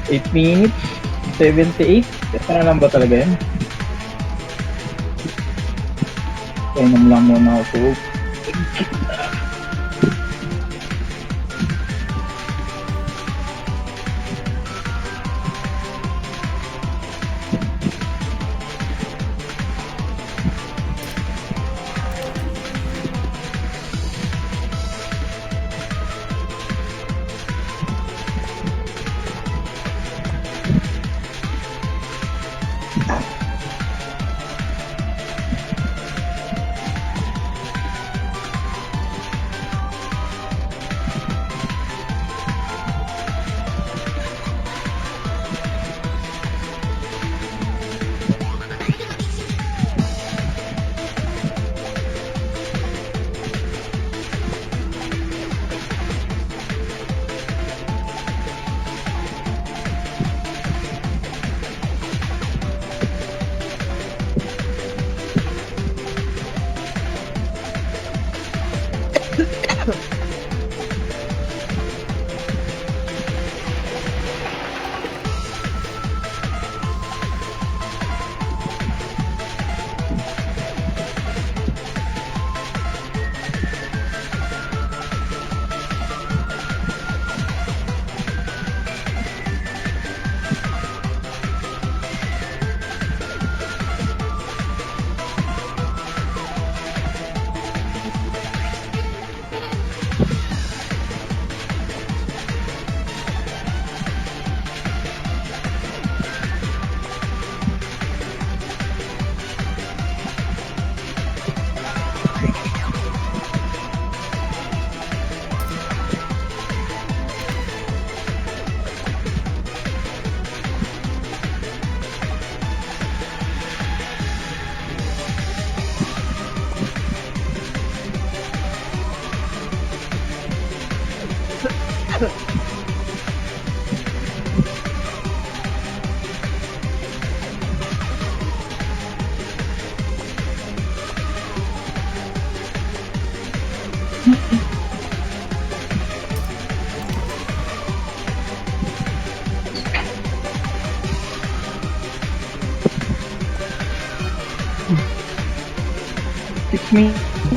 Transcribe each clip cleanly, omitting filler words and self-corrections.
8 minutes, 78. Ano lang ba talaga yan? Kainom lang muna ako.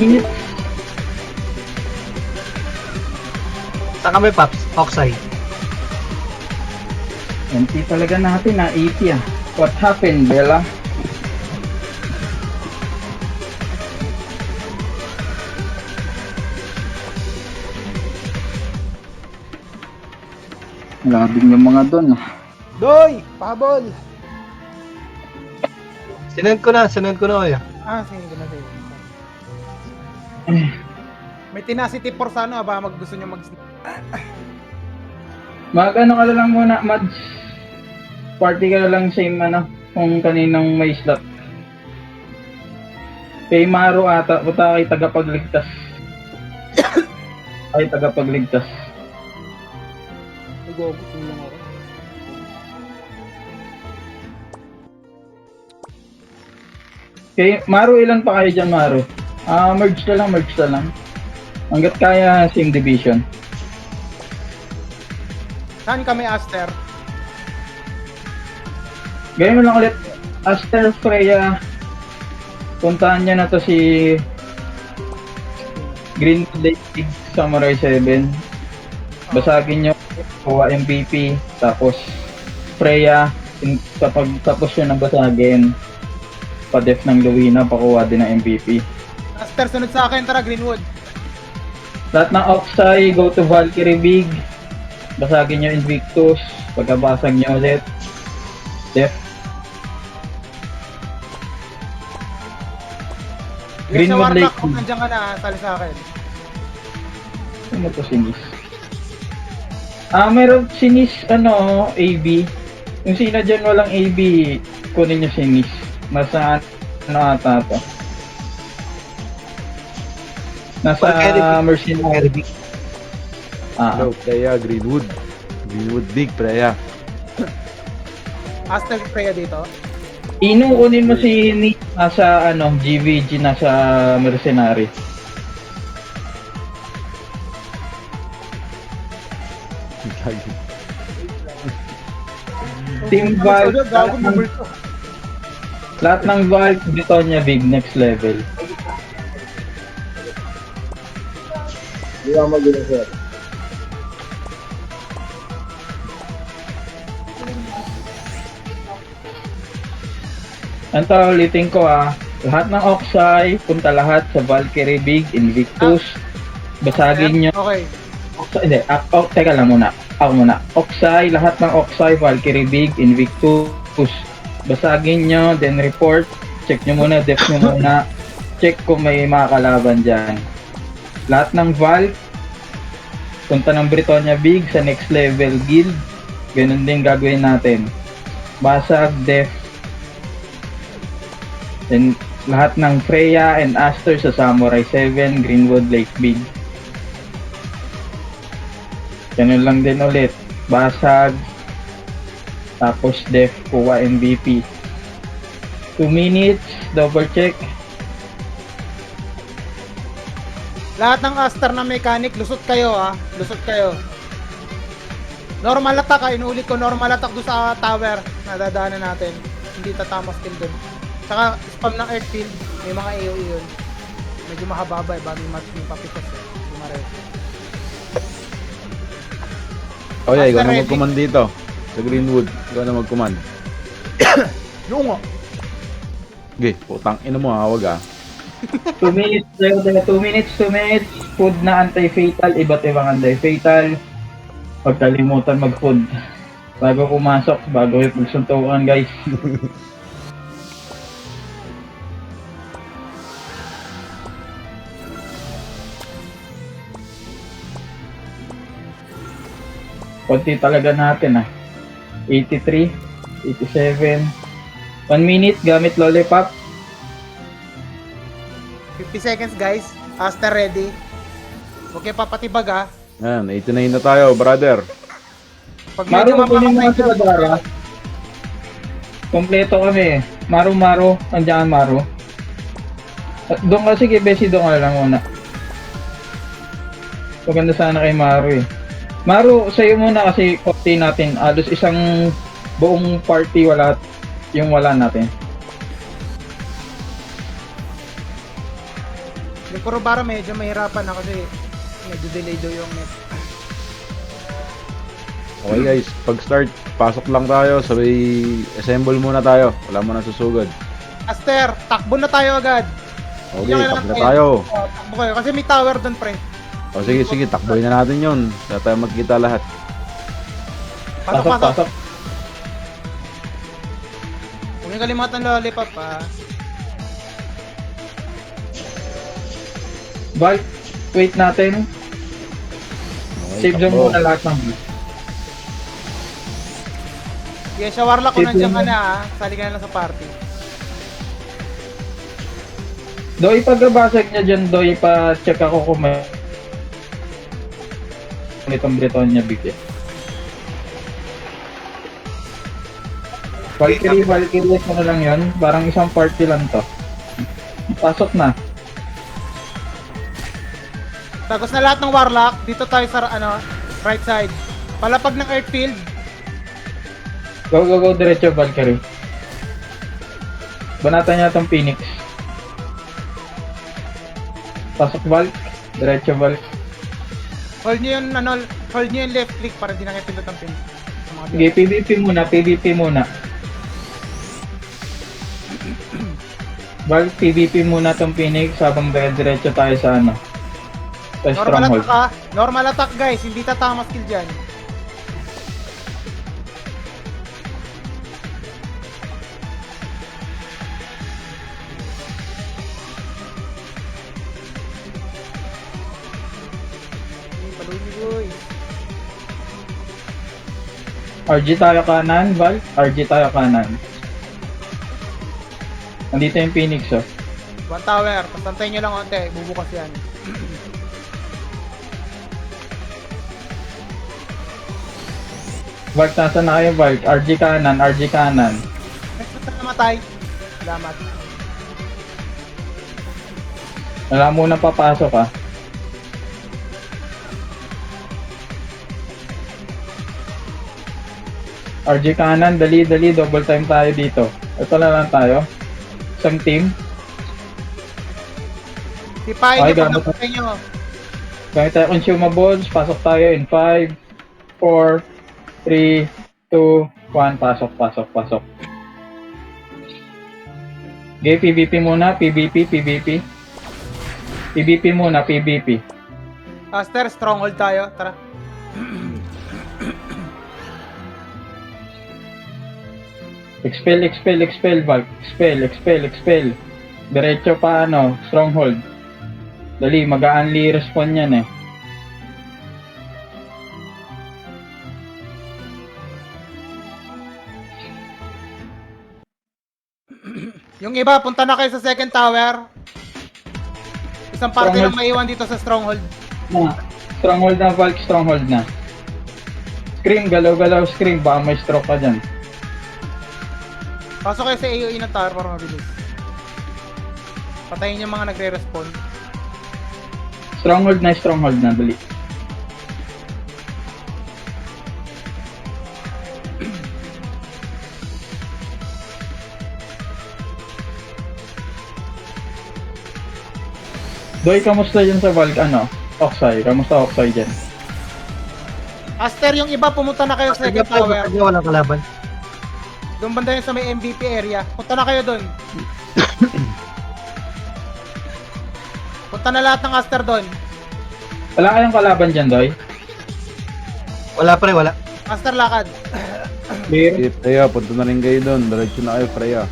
Minutes. Saan kami, Paps? Oxide. Empty talaga natin na 80 ah. What happened, Bella? Labing yung mga doon ah. Doy! Pahabol! Sinend ko na kuya. Sige na, sige. May tenacity for sa ano, baka gusto nyo mag... Mag-ano ka na lang muna, Mads. Party ka na lang same ano, kung kaninang may slot. Kay Maro ata, puta kay tagapagligtas. Ay, tagapagligtas. Nag-go lang ako. Kay Maro, ilan pa kayo dyan, Maro? Merge na lang. Hanggat kaya, same division. Saan kami, Aster? Gawin mo lang ulit, Aster Freya. Puntahan niya na to si Greenwood Lake Samurai 7. Basagin niyo, kuha MVP, tapos Freya, kapag tapos yun ang basagin, pa-def ng Luina, pakuha din ng MVP. Aster, sunod sa akin, tara, Greenwood. Lahat ng Oxai, go to Valkyrie Big. Basagin nyo Invictus. Pagkabasag nyo ulit, def. Green Greenwood Warlock, Lake. kung nandiyan ka na, sali sa akin. Ano to si Nis? Meron si Nis, AB. Yung sino dyan walang AB, kunin nyo si Nis. Nasa, ata to? Nasa Mercenary. Hello, Freya, Greenwood. Greenwood Big, Freya. Aster, Freya dito. Ino, kunin mo si Nis, nasa, GVG, nasa Mercenary. Team Valve, lahat ng Valve, Britonia Big, next level. Hindi ako mag-ina, sir. Anto, ulitin ko lahat ng Oxai, punta lahat sa Valkyrie Big, Invictus. Basagin nyo. Okay. Oxai, hindi, teka lang muna. Ako muna. Oxai, lahat ng Oxai, Valkyrie Big, Invictus. Basagin nyo, then report. Check nyo muna, def nyo muna. Check kung may mga kalaban dyan. Lahat ng Valve, punta ng Britonia Big sa next level guild. Ganun din gagawin natin. Basag, def. Then, lahat ng Freya and Aster sa Samurai 7, Greenwood, Lake Big. Ganun lang din ulit. Basag. Tapos def, kuha MVP. 2 minutes, double check. Lahat ng Aster na mechanic, lusot kayo lusot kayo. Normal attack inuulit ko, normal attack doon sa tower na dadaanan natin. Hindi tatama skill doon. Saka spam ng airfield, may mga AoE yun. Medyo mahababa bago yung papitas Yung mare. Oh yeah, ikaw Master na ready. mag-command dito. Sa Greenwood, ikaw na mag-command. Yung nga. Okay, putang ina mo wag 2 minutes, 2 minutes, 2 minutes. Food na anti-fatal, iba't ibang anti-fatal. Huwag kalimutan mag-food. Bago pumasok, bago yung pagsuntukan guys. Konti talaga natin 83, 87. 1 minute gamit lollipop. 50 seconds guys. Aster ready. Okay, papatibag Ayan, 89 na tayo, brother. Pag Maru, medyo kunin mo mapapatay nga si Badara. Kompleto kami. Maru. Andiyan Maru. Doon ka, sige, Bessie, doon ka lang muna. Maganda sana kay Maru Maru, sa'yo muna kasi konti natin. Alos isang buong party wala natin. Yung Kurobara medyo mahirapan na kasi medyo delay daw yung net. Okay guys, pag start, pasok lang tayo, sabay assemble muna tayo. Wala mo na susugod. Aster, takbo na tayo agad. Okay, Yung takbo na kailangan tayo. Takbo kayo kasi may tower doon pre. O sige, takboy na natin yun. Kaya tayo magkita lahat. Pasok. Huwag yung kalimutan lollipop Val, wait natin. Okay, Save zone takbo. muna lahat ng Yes, sa Warlock kung Save nandiyan ka mo. na sali ka na lang sa party. Do, ipagabasag niya dyan, Do, ipa-check ako kung may itong Britonia Big Valkyrie, mo na lang yun. Parang isang party lang to. Pasok na. Tapos na lahat ng Warlock, dito tayo sa right side. Palapag ng airfield. Go, diretso Valkyrie. Banatan niya itong Phoenix. Pasok Valk, diretso Valk. Hold nyo yung left click para di nakipindot ang pin. Sa mga Sige, PvP muna. Valk, PvP muna itong Phoenix habang diretso tayo sa sa normal Stronghold. attack normal attack guys, hindi tatama skill dyan. RG tayo kanan, Val. RG tayo kanan. Nandito yung Phoenix, One tower, pasantayin nyo lang konti, bubukas yan. Val, nasa na kayo, Val? RG kanan. Next na namatay. Salamat. Wala muna papasok, RG kanan, dali, double time tayo dito. Ito na lang tayo. Isang team. Sipahin Okay, nyo pag gamit. napatay nyo. Gamit tayo consumables. Pasok tayo in 5, 4, 3, 2, 1. Pasok. Okay, PVP muna. PVP. PVP muna, PVP. Aster, stronghold tayo. Tara. Expel, Valk. Expel. Diretso pa, stronghold. Dali, mag-a-unli respawn yan eh. Yung iba, punta na kayo sa second tower. Isang parte Stronghold. lang maiwan dito sa stronghold. Stronghold na, Valk. Stronghold na. Scream, galaw-galaw, scream. Baka may stroke ka dyan. Pasok kayo sa AOE ng tower para mabilis. Patayin yung mga nagre-respawn. Stronghold na, dali. Doy, kamusta dyan sa Valk, Oxai, kamusta Oxai dyan? Aster, yung iba pumunta na kayo sa second tower. Walang kalaban. Doon banda yun sa may MVP area. Punta na kayo doon. Punta na lahat ng Aster doon. Wala kayong kalaban dyan, Doy? Wala pre, wala. Aster lakad. Clear? Okay, Freya, punta na rin kayo doon. Diretso na kayo, Freya.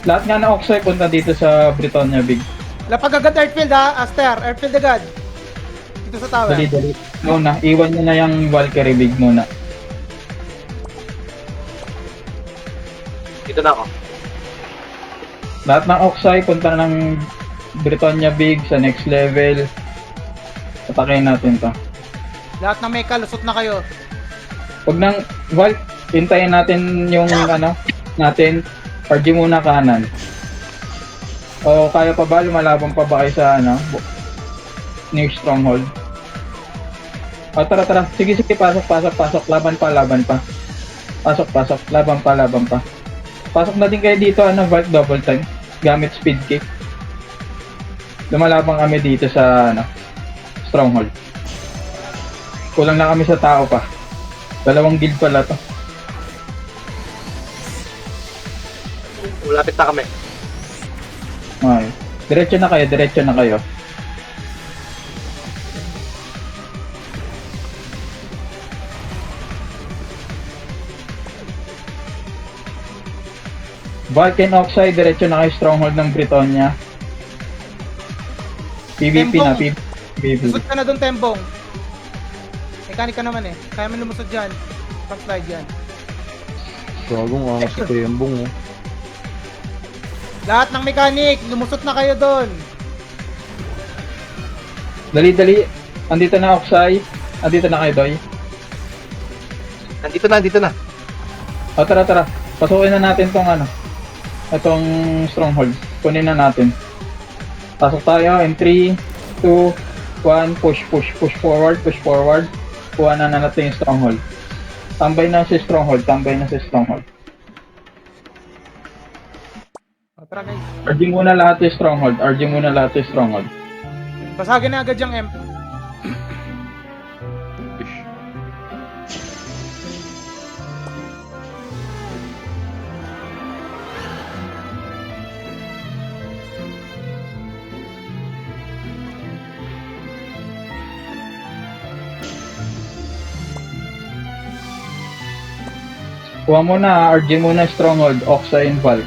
Lahat nga na Oxai punta dito sa Britonia Big. Lapag agad Earthfield ha, Aster. Earthfield agad. Dito sa tower. Dali. Muna, iwan nyo na yung Valkyrie Big muna. Dito na ako. Lahat ng Oxai punta ng Britonia Big sa next level. Patakin natin to. Lahat ng mecha, lusot na kayo. Pag nang Valk, hintayin natin yung natin. RG muna kanan. O kaya pa ba? Lumalaban pa ba kayo sa New Stronghold? O tara. Sige, pasok. Laban pa. Pasok. Laban pa. Pasok na din kayo dito, Valk double time. Gamit speed kick. Lumalaban kami dito sa, Stronghold. Kulang na kami sa tao pa. 2 guild pala to. Malapit na kami. Okay. Diretso na kayo. Vulcan Oxide, diretso na kayo stronghold ng Britonia. PVP na, PVP. Lusot ka na doon, Tembong. Mechanic ka naman eh. Kaya man lumusot dyan. Pag-slide yan. Gagong angas sa Tembong, oh. Lahat ng mechanic, lumusot na kayo doon. Dali. Andito na Oxide. Andito na kayo, Doy. Nandito na. O tara. Pasukin na natin tong itong stronghold. Kunin na natin. Pasok tayo in 3, 2, 1, push forward. Kuha na natin yung stronghold. Tambay na si stronghold. O, tara guys. RG muna lahat yung stronghold. Basagin na agad yung M. Kuha muna, RG muna stronghold, Oxa and Valk.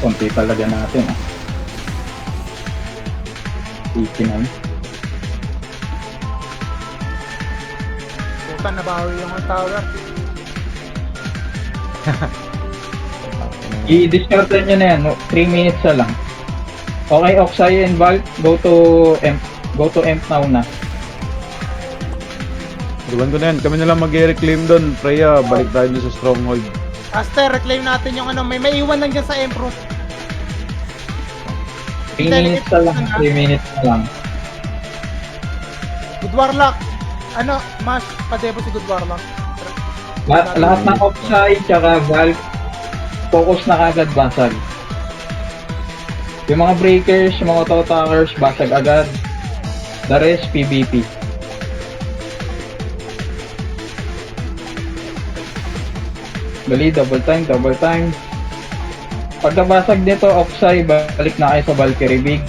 Konti talaga natin Ikinan. Bukan nabawi yung tower. I-discard nyo na yan, 3 minutes na lang. Okay, Oxai and Valk, go to Emp now na. Iwan ko na yan. Kami na lang mag-reclaim doon. Freya, balik tayo doon sa stronghold. Aster, reclaim natin yung may maiwan lang dyan sa Emperor. 3 minutes na lang. 3 minutes na lang. Good Warlock. Ano, mas padebo si Good Warlock. Lahat ng offside, tsaka valve, focus na agad basag. Yung mga breakers, yung mga auto-attackers, basag agad. The rest, PvP. Dali, double time. Pagkabasag nito, offside, balik na kayo sa Valkyrie Big.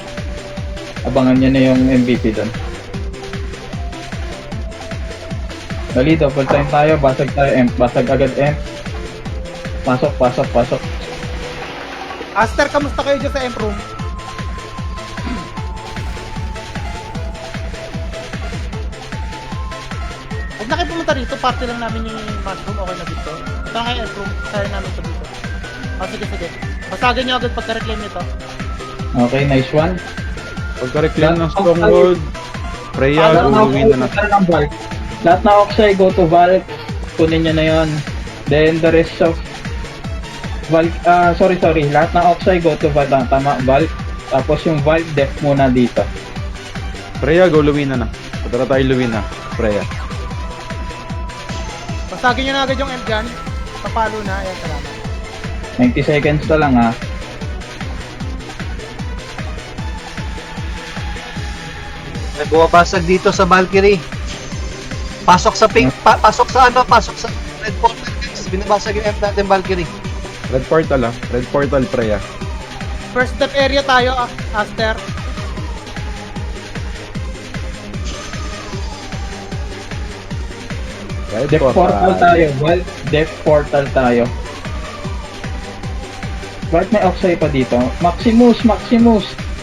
Abangan nyo na yung MVP doon. Dali, double time tayo, basag tayo, amp, basag agad amp. Pasok. Aster, kamusta kayo dyan sa Emp Room? Huwag na kayo pumunta rito, party lang namin yung mushroom, okay na dito. Ito nga yung Emp Room, kaya namin ito dito. Sige. Basagin nyo agad pagka-reclaim nito. Okay, nice one. Pagka-reclaim ng Stronghold, Freya, guluhin na na. Lahat na offside, go to Valk. Kunin nyo na yon. Then the rest of Valk, sorry. Lahat ng offside, go to Valk. Tama, Valk. Tapos yung Valk, def muna dito. Freya, go Lumina na. Patara tayo Lumina. Freya. Basagin nyo na agad yung Emp dyan. Papalo na, ayan, salamat. 90 seconds na lang ha. Nagbuwabasag dito sa Valkyrie. Pasok sa pink, pasok sa red portal guys. Binabasag yung F natin Valkyrie. Red Portal Red Portal, Freya. First step area tayo, Aster. Red Def portal tayo, Valk. Def portal tayo. Bakit may offside pa dito? Maximus!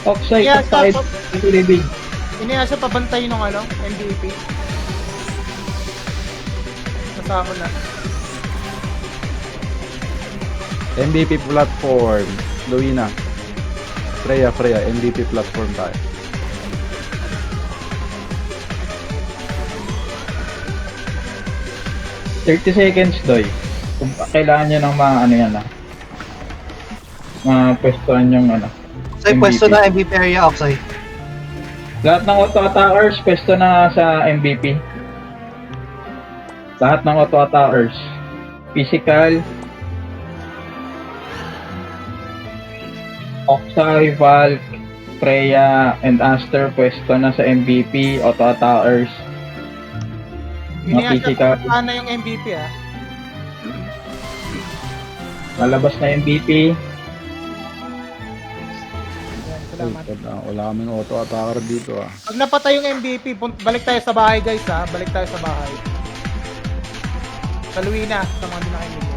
Offside Yeah, pa tayo. stop. Big. Inaya siya pabantay nung MVP. Kasama na. MVP platform. Luina. Freya, MVP platform tayo. $30 seconds, Doy. Kung kailangan nyo ng mga ano yan mapwestuhan yung Sa pwesto na MVP area offside. Lahat ng auto-attackers, pwesto na sa MVP. Lahat ng auto-attackers. Physical. Oxai, Valk, Freya, and Aster, pwesto na sa MVP, auto-attackers. Inaya Physical. siya sana yung MVP Lalabas na MVP. Ayan, salamat. Wala kaming auto-attacker dito Pag napatay yung MVP, balik tayo sa bahay guys balik tayo sa bahay. Saluhin na sa mga dinakainin mo.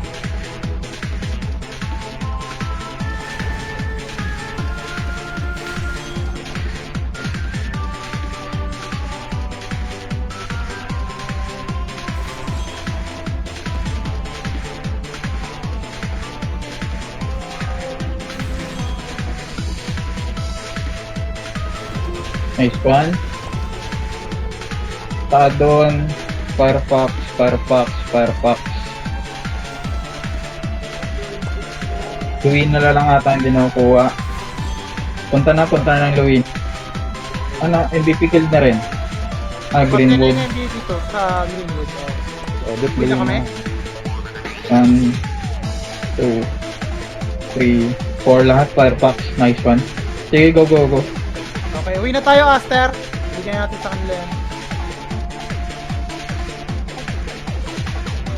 Nice one. Tadon, Firefox. Luwin na lang ata hindi nakukuha. Punta na ng Luwin. MVP kill na rin. Greenwood. Pag MVP dito sa Greenwood. Edit Pila kami? 1, 2, 3, 4 lahat Firefox. Nice one. Sige, go. Okay, uwi na tayo Aster. Bigyan natin sa kanila yan.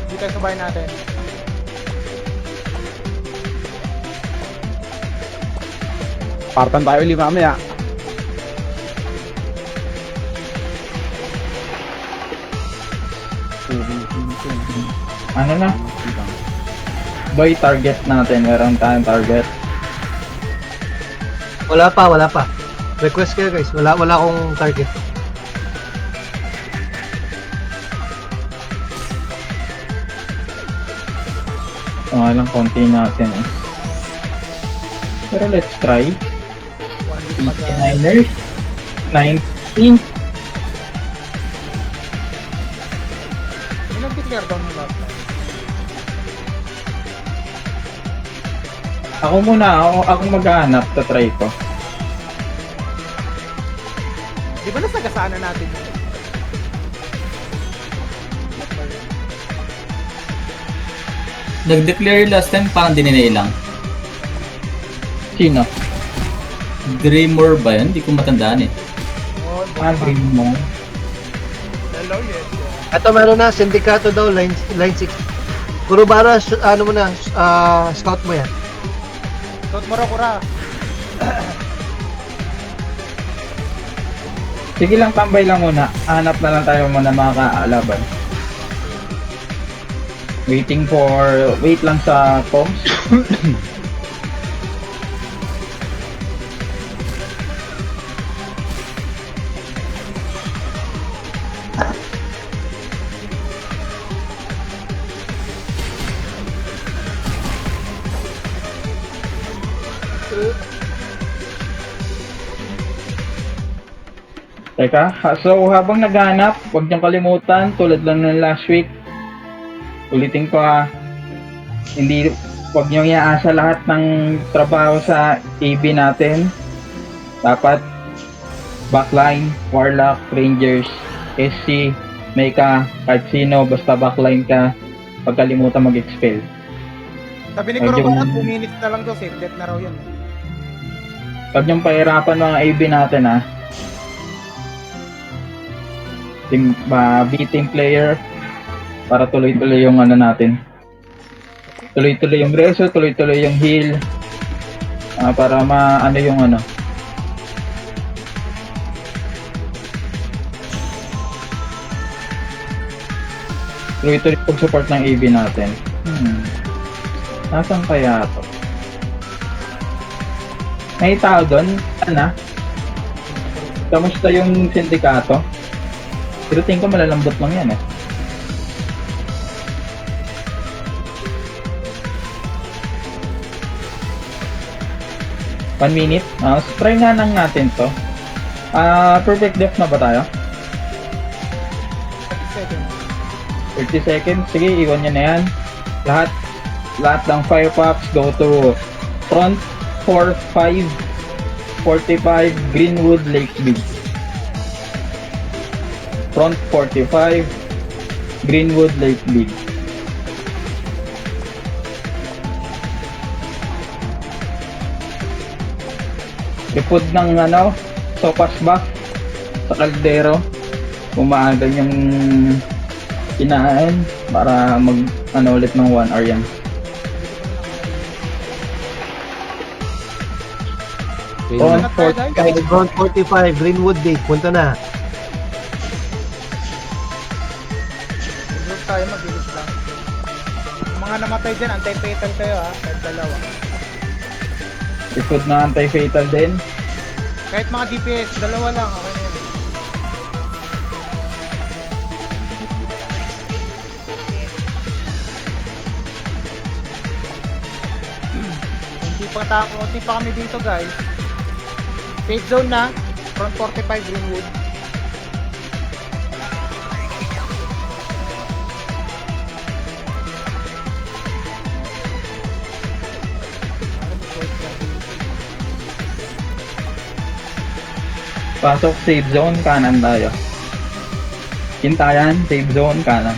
Dito tayo sa bahay natin. Partan tayo ulit mamaya. Ano na? Boy, target natin. Meron tayong target. Wala pa. Request kayo guys. Wala akong target. Lang konti natin Pero let's try. 89ers. 19. May nag-declare down ng last time. Ako muna. Ako maghahanap. Try ko. Di ba nasagasaan na natin yun? Nag-declare last time, parang dininay lang. Sino? Greymore ba yun? Hindi ko matandaan eh. Oh, Agree mo. hello, yes. Ito meron na, sindikato daw, line 6. Kurubara, ano mo na, scout mo yan. Tot Morokura. Sige lang, tambay lang muna. Hanap na lang tayo muna mga kaalaban. Wait lang sa comms. Teka, so habang naghahanap, huwag niyong kalimutan, tulad lang ng last week, ulitin ko huwag niyong iaasa lahat ng trabaho sa AB natin. Dapat backline, Warlock, Rangers, SC, Mecha, kahit sino, basta backline ka, pag kalimutan mag-expel. Sabi ni Medyo- Kurokura, 2 minutes na lang daw, safe death na raw yun. Huwag niyong pahirapan mga AB natin B-team player para tuloy-tuloy yung ano natin. Tuloy-tuloy yung reso, tuloy-tuloy yung heal. Para maano yung ano. Tuloy-tuloy yung support ng AB natin. Nasaan kaya to? May tao doon? Ano? Kamusta yung sindikato? Pero tingin ko malalambot lang yan 1 minute. Try nga lang natin to. Perfect depth na ba tayo? 30 seconds. Sige, iwan nyo na yan. Lahat ng fire pops go to front 4, 5, 45, Greenwood, Lake Big. Front 45, Greenwood, Lake Big. Ipod ng sopas buff sa kaldero. Umaagan yung kinain para mag ulit ng 1 hour yan. On Front 45, Greenwood Lake, punta na. Group tayo, mabilis lang. Yung mga namatay dyan, anti-fatal kayo kahit dalawa. Ipod na anti-fatal din. Kahit mga DPS, dalawa lang, okay na yun. Kunti pa kami dito guys. Safe zone na, front 45 Greenwood. Pasok safe zone, kanan tayo. Hintayan, safe zone, kanan.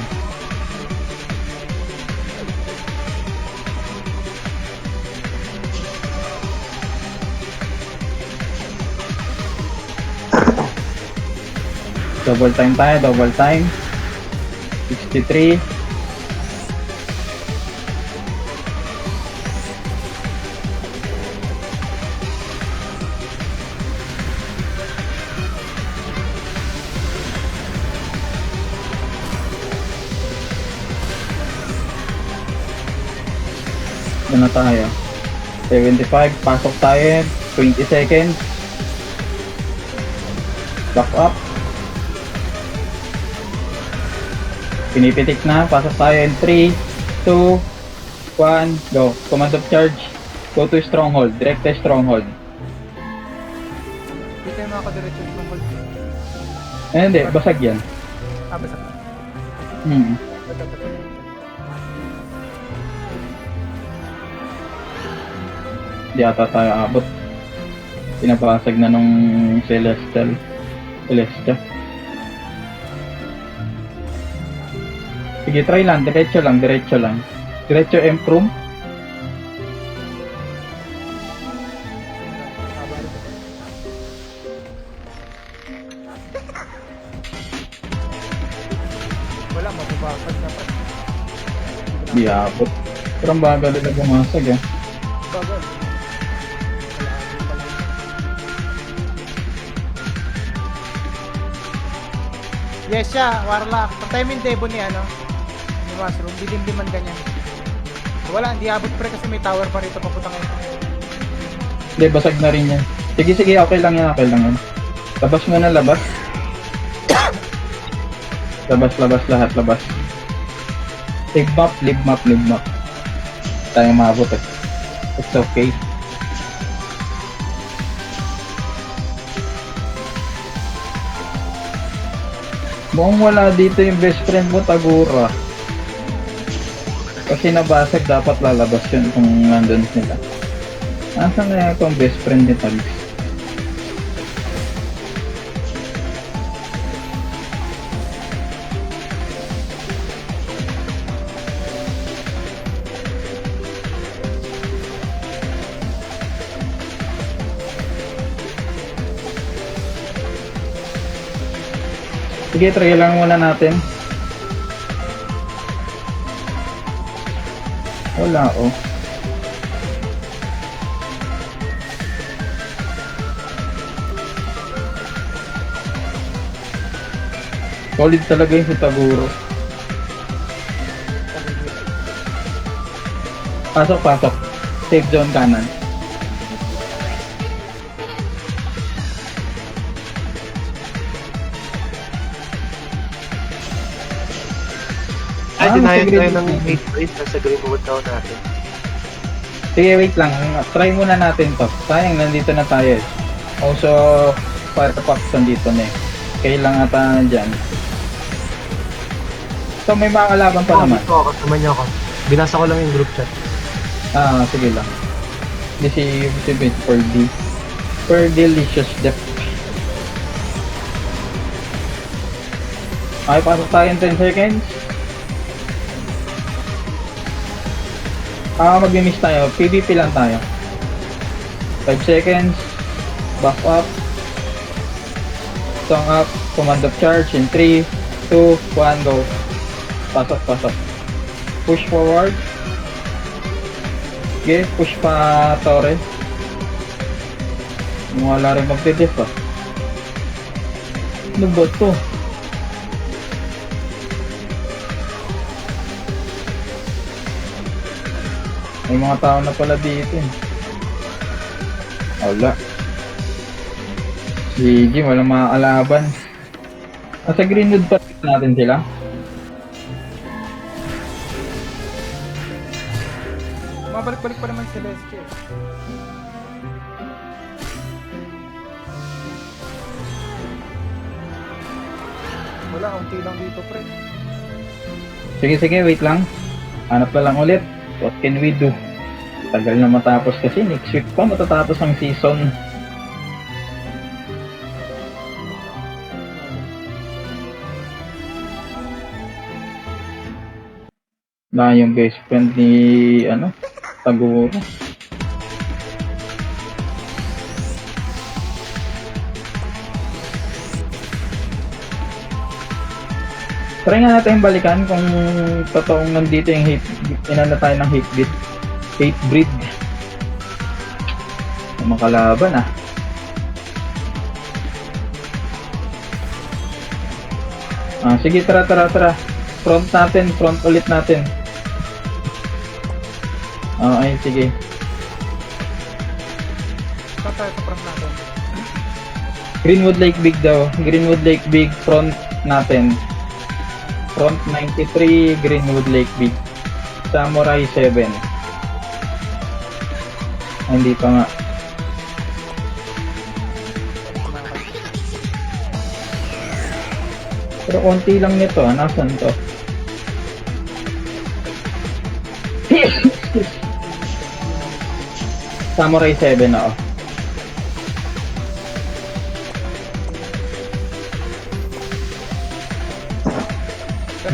Double time tayo, double time. 63. Na tayo. 75, pasok tayo. 20 seconds. Back up. Pinipitik na, pasok tayo in 3, 2, 1, go. Command of charge. Go to stronghold, direct to stronghold. Hindi tayo makakadiretso ng hold. Hindi, basag yan. Basta. Di ata tayo abot. Pinapasag na nung Celestial. Celestia. Sige, try lang. Diretso lang, diretso lang. Diretso improve. Wala, mababasag na pa. Di abot. Pero ang bagal nila bumasag eh. Bagal. Yes siya, Warlock. Patay mo yung Debo ni ano. Ni Mushroom, dilim-liman ganyan. Wala, hindi abot pre kasi may tower pa rito papunta ngayon. Hindi, basag na rin yan. Sige, sige, okay lang yan, okay lang yan. Labas muna, labas. Labas, labas, lahat, labas. Live map, live map, live map. Tayo maabot eh. It's okay. Mukhang wala dito yung best friend mo, Tagura. Kasi nabasag, dapat lalabas yun kung nandun sila. Nasaan na yung best friend ni Tags? Sige, try lang muna natin. Wala, oh. Solid talaga yung si Taguro. Pasok, pasok. Safe zone kanan. Ay, dinayan sige, tayo sige. ng 8 grade nasa Greenwood daw natin. Sige, wait lang. Try muna natin to. Sayang, nandito na tayo eh. Also, Firefox nandito na eh. Kailangan ata dyan. So, may mga kalaban pa naman. Dito ako, kasama niyo ako. Binasa ko lang yung group chat. Ah, sige lang. This is for D. For delicious depth. Okay, pasok tayo in 10 seconds. Mag-miss tayo. PvP lang tayo. 5 seconds. Back up. Song up. Command of charge in 3, 2, 1, go. Pasok, pasok. Push forward. Okay, push pa Torre. Wala rin magdidef ah. Ano ba to? May mga tao na pala dito eh. Wala. Sige, walang mga kalaban. Nasa Greenwood pa natin sila. Mabalik-balik pa naman si Celeste. Wala, unti lang dito pre. Sige, sige, wait lang. Hanap na lang ulit. What can we do? Tagal na matapos kasi. Next week pa matatapos ang season. Na yung best friend ni Taguro. Try nga natin balikan kung totoong nandito yung hate, inano tayo ng hate breed. Makalaban ah. Sige, tara. Front natin, front ulit natin. Ay, sige. Saan tayo sa front natin? Greenwood Lake Big daw. Greenwood Lake Big, front natin. Front 93, Greenwood Lake Big. Samurai 7. Hindi pa nga. Pero konti lang nito, nasan to? Samurai 7 ako.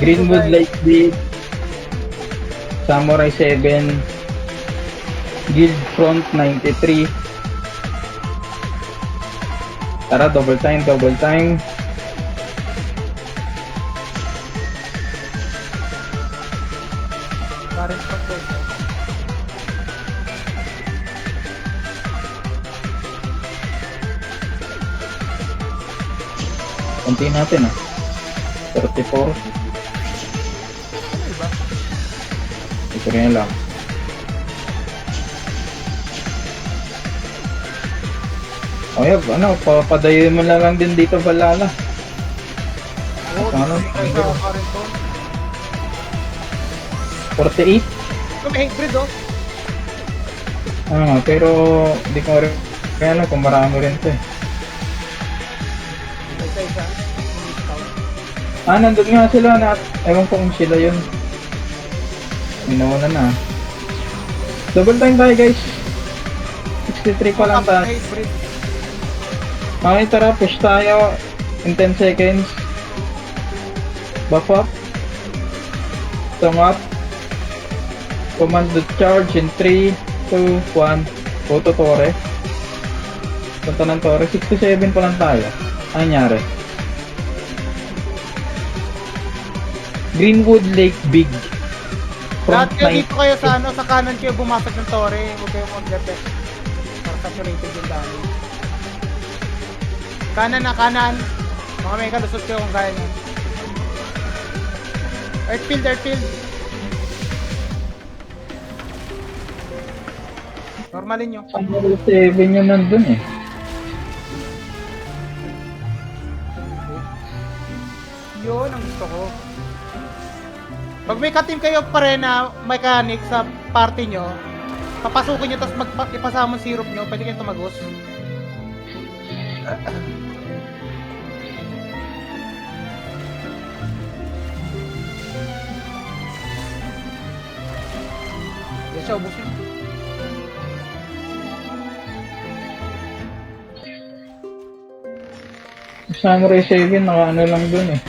Greenwood Lake Big, Samurai 7, Guild Front 93. Tara, double time, double time. Current pa po. Kunti natin 34. Ano ba? Ito rin lang. Okay, papadayo mo na lang din dito, Valhalla. Oo, Ano? tayo sa current po. 48. May hybrid oh. Pero hindi ko rin kaya alam kung marami rin ito eh. Isa-isa. Nandun nga sila na, ewan ko kung sila yun. Minuna na. Double time tayo guys. 63 pa lang tayo. Hybrid. Okay, tara, push tayo in 10 seconds. Buff up. Song up. Command the charge in 3, 2, 1. Go to Torre. Punta ng Torre. 67 pa lang tayo. Ano nangyari? Greenwood Lake Big. Lahat kayo 9. dito kayo sa sa kanan kayo bumasag ng tore. Huwag kayong mag-defect. Para saturated yung dami. Kanan na kanan. Mga may kalusot kayo kung kaya nyo. Earthfield, earthfield. Normalin nyo. Samurai 7 yun nandun eh. Yun ang gusto ko. Pag may ka-team kayo pa rin na mechanic sa party nyo, papasukin nyo tapos ipasama ang syrup nyo, pwede kayong tumagos. Yan siya, ubusin. Samurai 7 naka ano lang dun eh.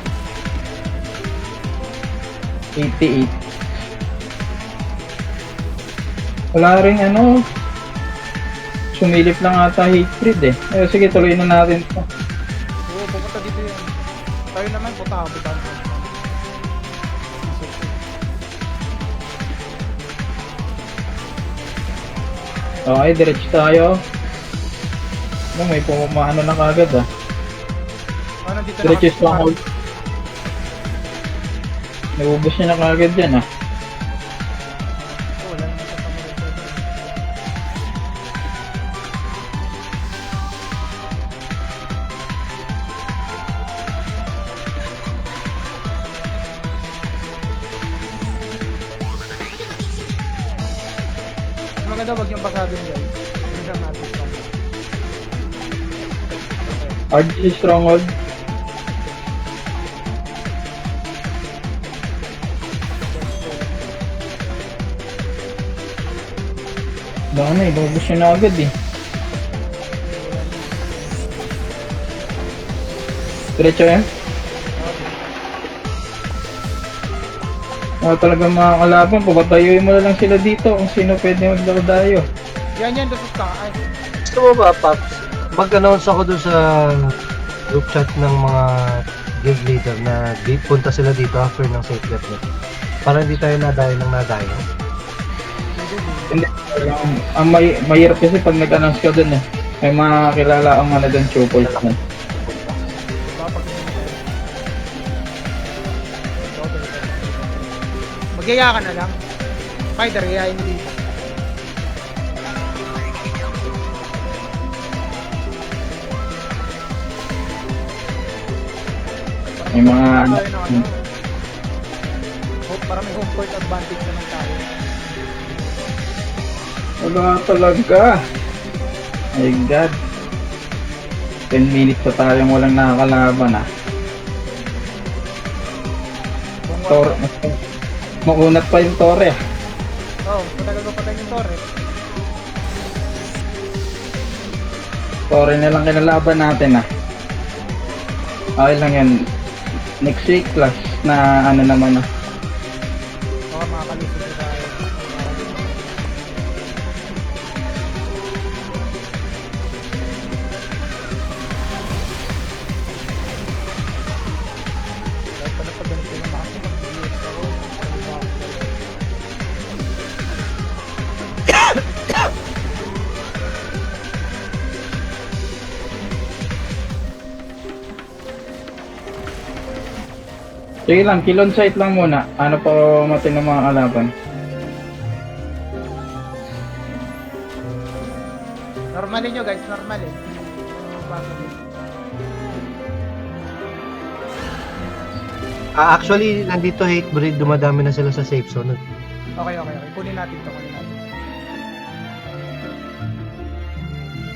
88. Wala ring sumilip lang ata hatred eh. Sige, tuloy na natin to. Oo, pupunta dito yan. Tayo naman, puta-abutan. Okay, diretso tayo. May pumaano na kagad ah. Oh, nandito na Diretso kami. stronghold. Nabubos niya na kagad yan ah. Oh, wala naman sa Samurai 7. Mas maganda wag yung basagin guys. Hindi lang natin ito. RG stronghold. Baka na, ibubos niya na agad eh. Diretso yan? Talaga mga kalaban, papatayuin mo na lang sila dito kung sino pwede maglaro-dayo. Yan, lusot ka. Ay, Gusto mo ba, Paps? Mag-announce ako dun sa group chat ng mga guild leader na punta sila dito after ng safe get net. Para hindi tayo nadayo ng nadayo. Hindi, ang mahirap kasi pag nag-announce ka dun eh. May mga kilala ang dun, chupol na. magyaya ka na lang. Spider, yayain mo dito. May mga Tayo ng para may home court advantage naman tayo. wala talaga. My God. 10 minutes na tayong walang nakakalaban ah. Kung Torre. Maunat pa yung Torre ah. oh, matagal ko patay yung Torre. Torre na lang kinalaban natin ah. Okay lang yan. Next week plus na ano naman ah. Baka makakalusot na tayo. Kahit pala pag ganito yung mga mag-views ako. Sige lang, kill on site lang muna. Ano pa matin ng mga kalaban? Normalin nyo guys, normalin. Bago din. Actually, nandito Hatebreed, dumadami na sila sa safe zone. Okay. Kunin natin to, kunin natin.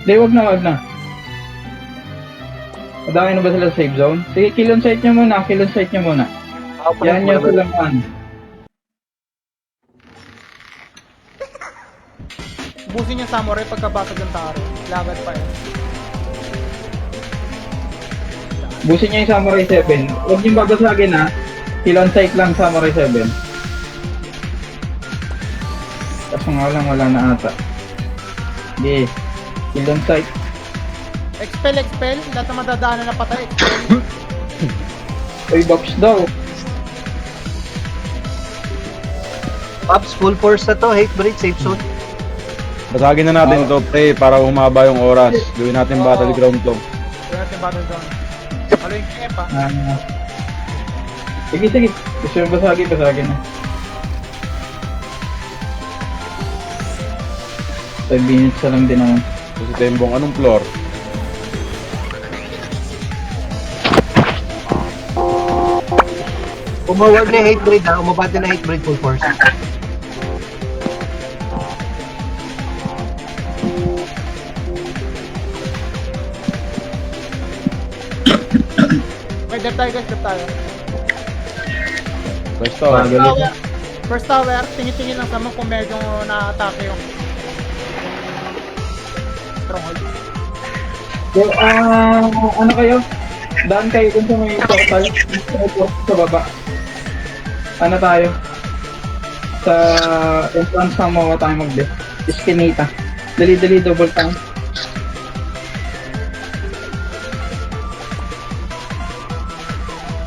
Hindi, wag na. Madami na ba sila sa safe zone? Sige, kill on site nyo muna. Yan yung kailangan. Ubusin yung samurai pagkabasag ng taro. Lagad pa yun. Busin niya yung Samurai 7. Huwag niyong babasagin ha. Kill on site lang Samurai 7. Kaso nga lang wala na ata. Sige. Kill on site. Expel. Lahat na madadaanan na patay. Expel. Uy, box daw. Pops, full force na to, Hatebreed, safe zone. Basagin na natin to, pre, para humaba yung oras. Gawin natin battleground to. Gawin natin battleground. Halo yung KF ha. Sige. Gusto yung basagin na. 5 minutes na lang din naman. Kasi Tembong, anong floor? Umawag na Hatebreed ha, umabad na Hatebreed full force. Okay, dep tayo. Basta, First tower, tingin-tingin lang sa mo kung medyo na-atake yung stronghold. So, ano kayo? Daan kayo dun sa may portal. Sa baba. Ano tayo? Sa entrance ng mga tayo mag-def. Eskinita. Dali, double time.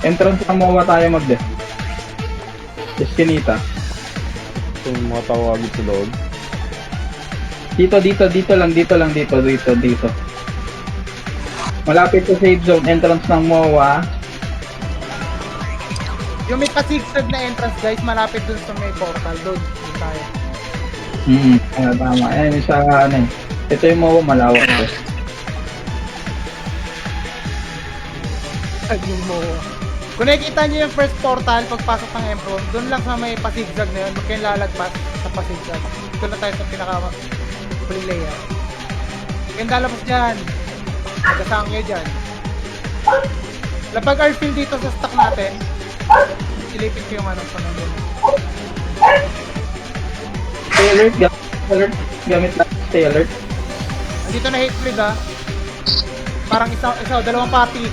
Entrance ng mga tayo mag-def. Eskinita. itong mga tawagin sa loob. Dito lang. Malapit sa safe zone, entrance ng MOA. Yung may pasigsag na entrance guys, malapit dun sa may portal. Doon tayo. Tama. Ayan, isa ano eh. Ito yung MOA, malawak to. Ay, yung MOA. Kung nakikita nyo yung first portal, pagpasok ng Emperor, doon lang sa may pasigsag na yun, huwag kayong lalagpas sa pasigsag. Doon na tayo sa pinaka-free layer. Kayong lalabas dyan. Magasang nyo dyan. Lapag airfield dito sa stock natin, silipin ko yung anong panandun. Stay alert. Gamit lang. Stay alert. Andito na Hatebreed ha. Parang isa, dalawang party.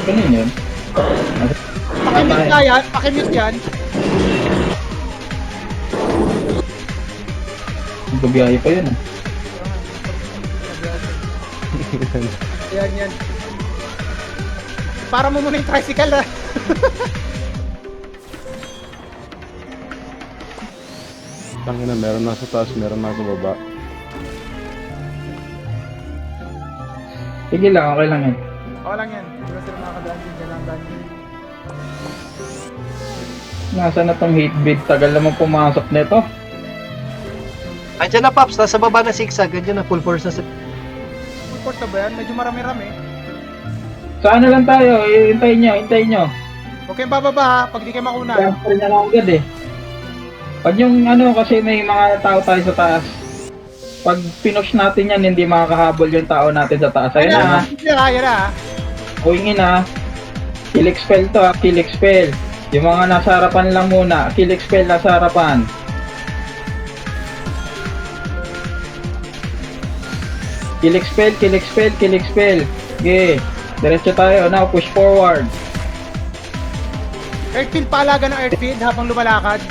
Ganun yun. Pakimute yan. Magbabiyahe pa yun ah. Yan. Para mo muna yung tricycle ha. Tangina, meron nasa taas, meron nasa baba. Sige lang, okay lang yan. Okay lang yan. Hindi ba sila makakadaan dyan lang daan. Nasa na tong hate bid? Tagal naman pumasok nito. Andiyan na Pops, nasa baba na zigzag, andiyan na full force na sa... Full force na ba yan? Medyo marami-rami. Sa ano lang tayo, hintayin nyo. Huwag kayong bababa ha, pag di kayo mauna. Transfer na lang agad eh. Pag yung ano, kasi may mga tao tayo sa taas. Pag pinush natin yan, hindi makakahabol yung tao natin sa taas. Ayun na ha. Yan na. Going in ha. Kill expel to ha, kill expel. Yung mga nasa harapan lang muna, kill expel nasa harapan. Kill expel. Okay. Diretso tayo. Now, push forward. Earthfield, paalaga ng Earthfield habang lumalakad.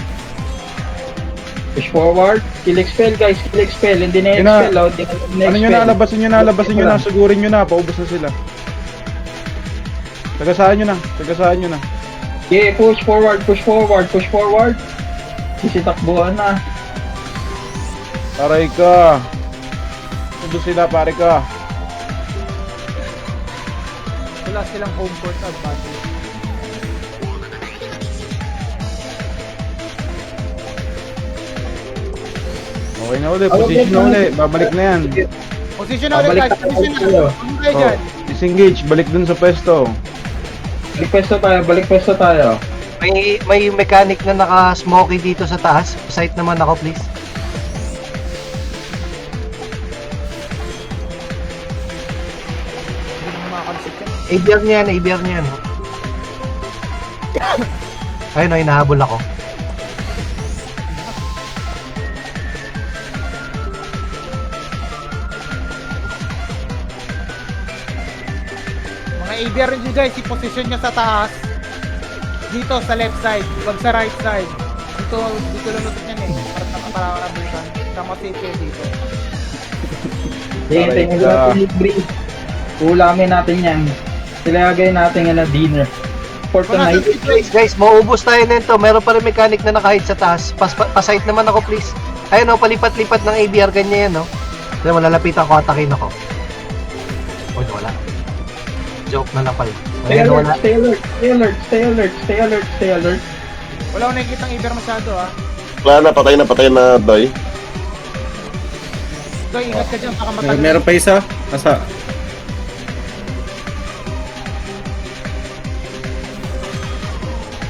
Push forward. Kill expel, guys. Kill expel. Hindi na Yun na. expel, oh. Hindi na Ano nyo na, labasin nyo na, labasin nyo na, sigurin nyo na, paubos na sila. Tagasaan nyo na. Yeah, push forward, push forward, push forward. Sisitakbuhan na. Paray ka. Tundo sila, pare ka. Wala silang home court advantage. Okay na ulit, position na ulit, babalik na yan. Position na ulit, Balik guys. tayo Position na. tayo. Ano kayo Oh, dyan? disengage, balik dun sa pwesto. Balik pwesto tayo. May mechanic na naka-smoky dito sa taas. Site naman ako, please. Hindi naman makakalusot yan. ABR niya yan. Ayun o, hinahabol ako. Mga ABR nyo guys, i-position nyo sa taas. Dito sa left side, wag sa right side. Dito lulusot yan eh. Para makabukan. Tama safe kayo dito. Hintayin nyo lang yung breeze. Ulamin natin yan. Ilagay natin yan na dinner. For Wala tonight. Guys, maubos tayo nito. Meron pa rin mechanic na nakahit sa taas. Pasite naman ako, please. Ayun o, palipat-lipat ng ABR, ganyan yan, no? Kaya malalapitan ko, atakin ako. O, wala. Joke na lang pala. Stay Ayun, alert, wala. stay alert, stay alert, stay alert, stay alert, stay alert. Wala akong nakikitang ABR masyado ah. Wala na, patay na, Doy. So, ingat ka dyan, baka matagal. Meron pa isa? Asa?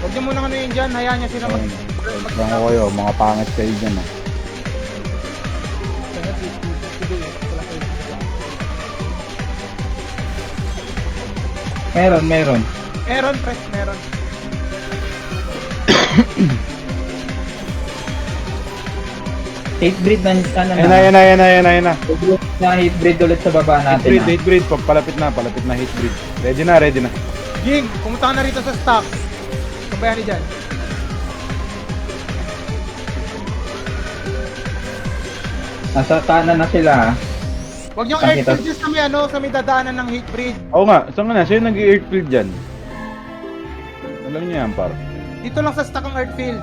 Huwag nyo munang ano yun dyan, hayaan nyo sila Lang ko kayo, mga pangit kayo dyan. Oh. Meron. Meron, press, meron. Hate breed na, ano Ayun na. na. Na hate breed ulit sa baba natin. Hate breed, palapit na hate breed. Ready na. Ging, pumunta ka na rito sa stock. Kabayani dyan. Nasa kanan na sila. Huwag nyo Nakita. airfield dyan sa may dadaanan ng hate breed. Oo nga, saan nga na? Sa'yo nag-airfield dyan? Alam niyo yan, par. Dito lang sa stock ang airfield.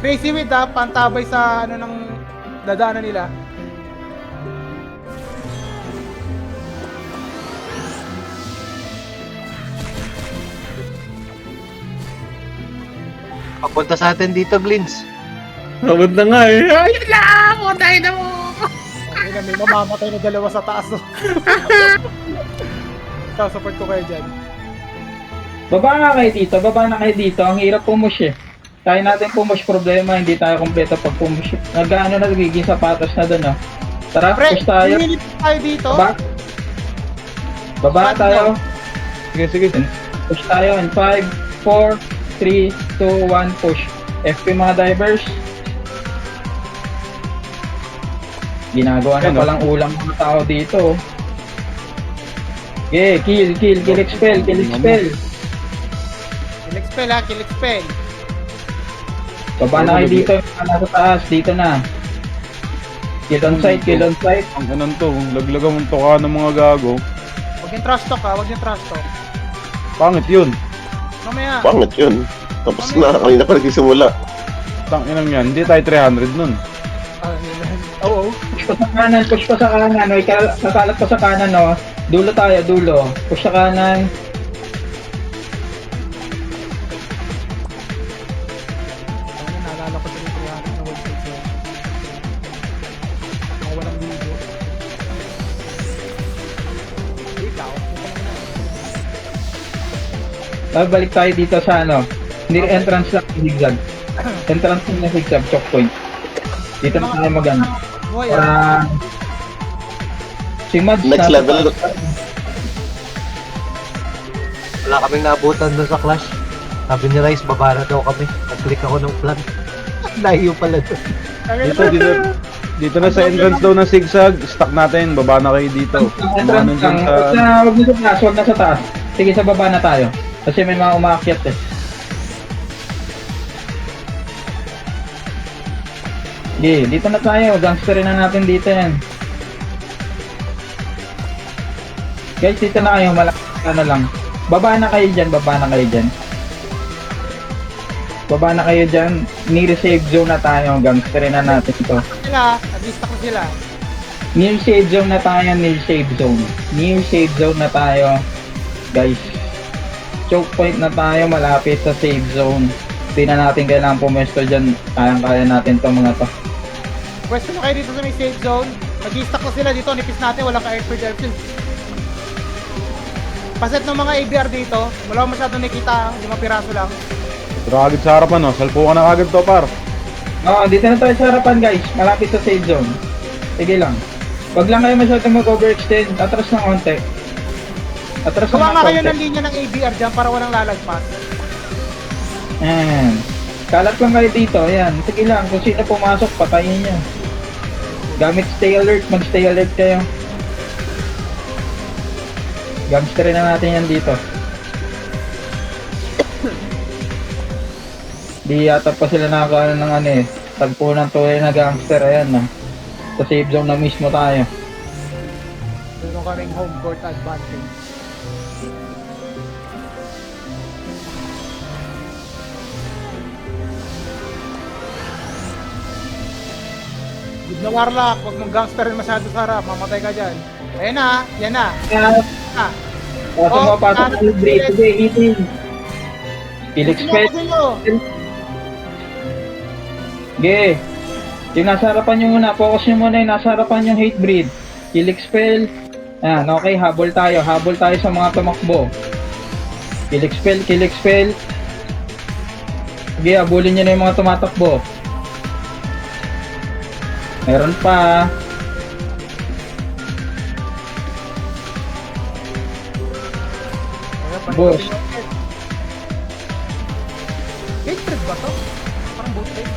Crazy with ha, pantabay sa ano ng dadaanan nila. Papunta sa atin dito, Glins. Abot na nga eh. Ayun lang! Patay na mo! Okay na, may mamamatay na dalawa sa taas. No? Support ko kayo dyan. Baba na kayo dito. Ang hirap pumush eh. Kaya natin pumush problema, hindi tayo kompleto pag pumush. Nag-ano na, nagiging sapatos na doon, oh. Tara, Pre, push tayo. lumilipit tayo dito. Baba tayo. Sige. Push tayo in 5, 4, 3, 2, 1, push. FP mga divers. Ginagawa na Ano? palang ulam mga tao dito. Okay, kill expel. Kill expel ha, kill expel. Baba na kayo dito, nasa taas, dito na. Kill on site. Ang anong to, laglagan mong toka ng mga gago. Huwag yung trash talk ha, huwag yung trash talk. Pangit yun. Mamaya. Pangit yun. Tapos na, kanina pa nagsisimula. Tanginang yan, hindi tayo 300 nun. Oo. Push pa sa kanan, may kakalat pa sa kanan, no. Dulo tayo. Push sa kanan. Ano, naalala ko sa dito na wall page yun. Mga walang video. Ikaw, Balik tayo dito sa ano. Hindi entrance lang ng zigzag. Entrance lang ng zigzag, choke point. Dito na tayo magano. boy Para si Mads Next nasa level. taas. Wala kaming naabutan doon sa clash. Sabi ni Rice, baba na daw kami. Nag-click ako ng plan. Layo pala doon. Dito na sa entrance daw ng zigzag, stock natin, baba na kayo dito. Entrance lang. Dyan sa... Wag na sa taas. Sige, sa baba na tayo. Kasi may mga umaakyat eh. Sige, dito na tayo. Gangsterin na natin dito yan. Guys, dito na kayo. Ano lang. Baba na kayo dyan. Baba na kayo dyan. Baba na kayo dyan. Near safe zone na tayo. Gangsterin na natin ito. Sila, nag-stack na sila. Near safe zone na tayo. Near safe zone. Near safe zone na tayo. Guys. Choke point na tayo. Malapit sa safe zone. Hindi na natin kailangan pumesto dyan. Kayang-kaya natin to mga to. Pwesto na kayo dito sa may safe zone. Nag-stack na sila dito. Nipis natin. Walang ka-airfield airfield. Paset ng mga ABR dito. Wala ko masyadong nakita. 5 piraso lang. Pero agad sa harapan, no? Salpo ka na agad to, par. Oo, dito na tayo sa harapan guys. Malapit sa safe zone. Sige lang. Wag lang kayo masyadong mag-overextend. Atras ng konti. Atras Gawa ng nga kayo konti. ng linya ng ABR dyan para walang lalagpas. Ayan. Kalat lang kayo dito. Ayan. Sige lang. Kung sino pumasok, patayin nyo. Gamit stay alert. Mag-stay alert kayo. Gangsterin na natin yan dito. Di yata pa sila nakakaano ng ano eh. Tagpo ng tunay na gangster. Ayan na. Sa safe zone na mismo tayo. Meron kaming home court advantage. Good na warlock, huwag mong gangsterin masyado sa harap, mamatay ka dyan. Ayan na, yan na. Kaya, Ah, pasok mo, pasok mo. Sige, hitin. Felix Pet. Sige. Yung nasa harapan nyo muna, focus nyo muna yung nasa harapan yung hate breed. Kill expel. Ayan, okay, habol tayo sa mga tumakbo. Kill expel, kill expel. Sige, habulin nyo na yung mga tumatakbo. Meron pa. Boss. Hatred ba to? Parang bootleg.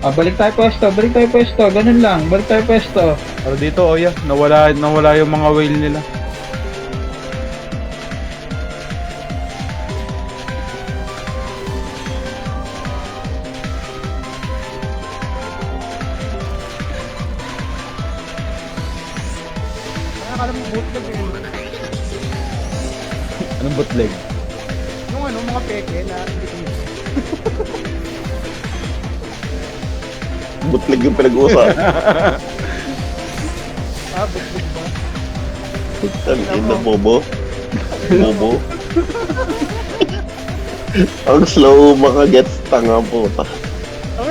Balik tayo pwesto. Ganun lang, balik tayo pwesto. Pero dito, oh yeah, nawala yung mga whale nila. Akala mo bootleg eh. Anong bootleg? Yung ano, mga peke na hindi ko Bootleg yung pinag-uusap. bootleg ba? Ang ina, bobo. Bobo. Ang slow mga gets tanga po. Okay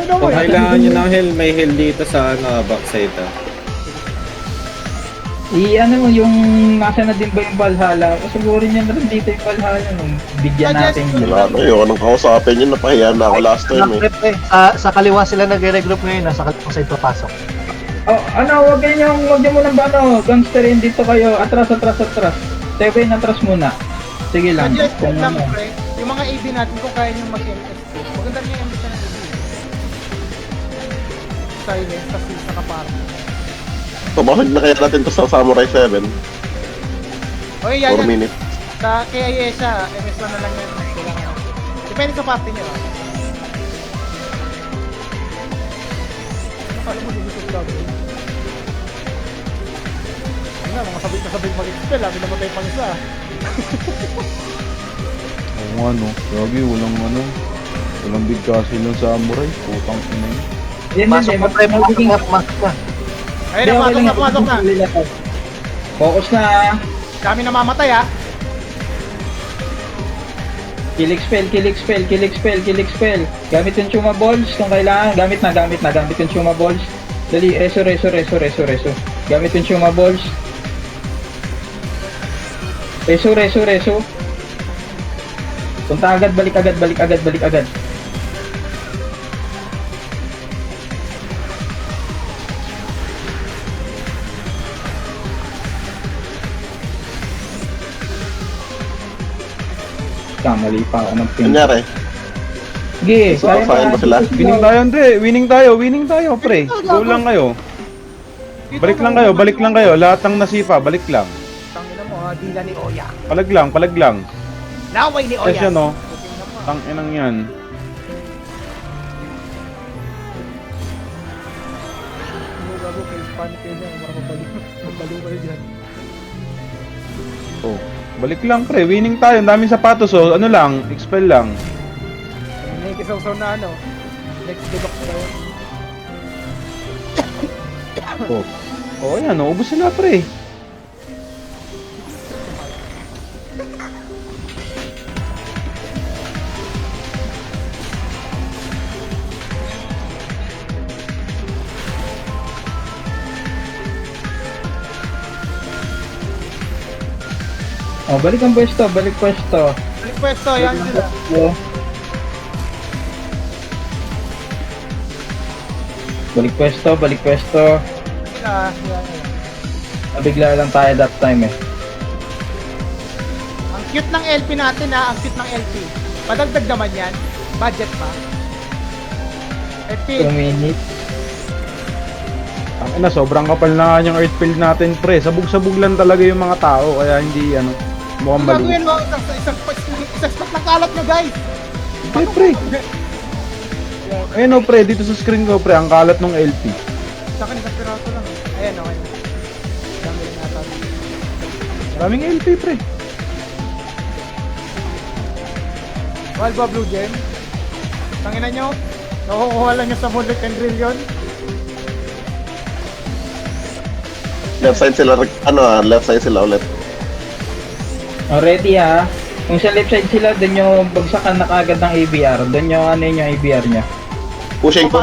na Kung kailangan nyo ng heal, may heal dito sa backside. Ano mo yung nasa na din ba yung Valhalla? Siguro niya na rin dito yung Valhalla nung bigyan natin yun. Wala na yun. Anong kausapin yun? Napahiya na ako last time eh. Sa kaliwa sila nagre-regroup ngayon, nasa kaliwa side papasok. Oh, wag niyo mo nang gangsterin dito kayo. Atras. Seven, atras muna. Sige lang. Suggest Kung lang, ano. pre. Yung mga AB natin kung kaya nyo mag-MS2. Maganda rin yung MS na ng AB. Silence, kasi nakaparang. Tumawag na kaya natin to sa Samurai 7. Okay, yan 4 yan. minutes. Sa KIA siya, MS1 na lang yan. Kailangan. Depende sa party nyo. Akala mo lulusog lang. Ayun nga, mga sabay mag-expel. Lagi namatay pang isa. Oo nga, no. Lagi, walang bigkasin ng samurai. Putang ina yun. Pasok mo tayo, pasok na. Ayun na, pumasok na. Focus na. Dami namamatay ah. Kill expel. Gamit yung Chuma Balls kung kailangan. Gamit yung Chuma Balls. Dali, reso. Gamit yung Chuma Balls. Reso. Punta agad, balik agad. Kamali pa ako ng pin. Kanyari, Sige, sayang ba sila? Winning tayo, pre. Go lang kayo. Dito Balik lang mo, kayo, balik lang kayo. Lahat ng nasipa, balik lang. Tangina mo ha, dila ni Oya. Palag lang, palag lang. Laway ni Oya. Kasi ano, Okay na pa. tanginang yan. Ano gago, kay Spanish kayo niya. Para mabaliw kayo dyan. Oh, balik lang pre, winning tayo. Ang daming sapatos oh. Ano lang, expel lang. May kisaw-saw na ano. Next deluxe na yun. Oh. Oh, ayan, oh, ubos sila pre. Oh, balik ang pwesto, balik pwesto. Balik pwesto, yan sila. Oh. Balik pwesto, balik pwesto. Sila, yan. Nabigla lang tayo that time eh. Ang cute ng LP natin ha, ang cute ng LP. Padagdag naman yan. Budget pa. 2 LP, minutes. Ang ina, sobrang kapal na nga yung earthfield natin pre. Sabog-sabog lang talaga yung mga tao. Kaya hindi, ano, mukhang ang malu. gagawin mo, isang spot ng kalat nyo guys. Pre, pre. Ayun oh, pre, dito sa screen ko pre, ang kalat ng LP. Sa akin, isang piraso lang. Ayan, okay. Dami rin nata. Daming LP pre. Valva Blue Gem. Tanginan nyo, nakukuha lang nyo sa Mullet and Drill yun. Left side sila, left side sila ulit. Already ha. Kung sa left side sila, doon yung bagsakan na kagad ng ABR. Doon yung ano yun, yung ABR niya. Pushing. Oo,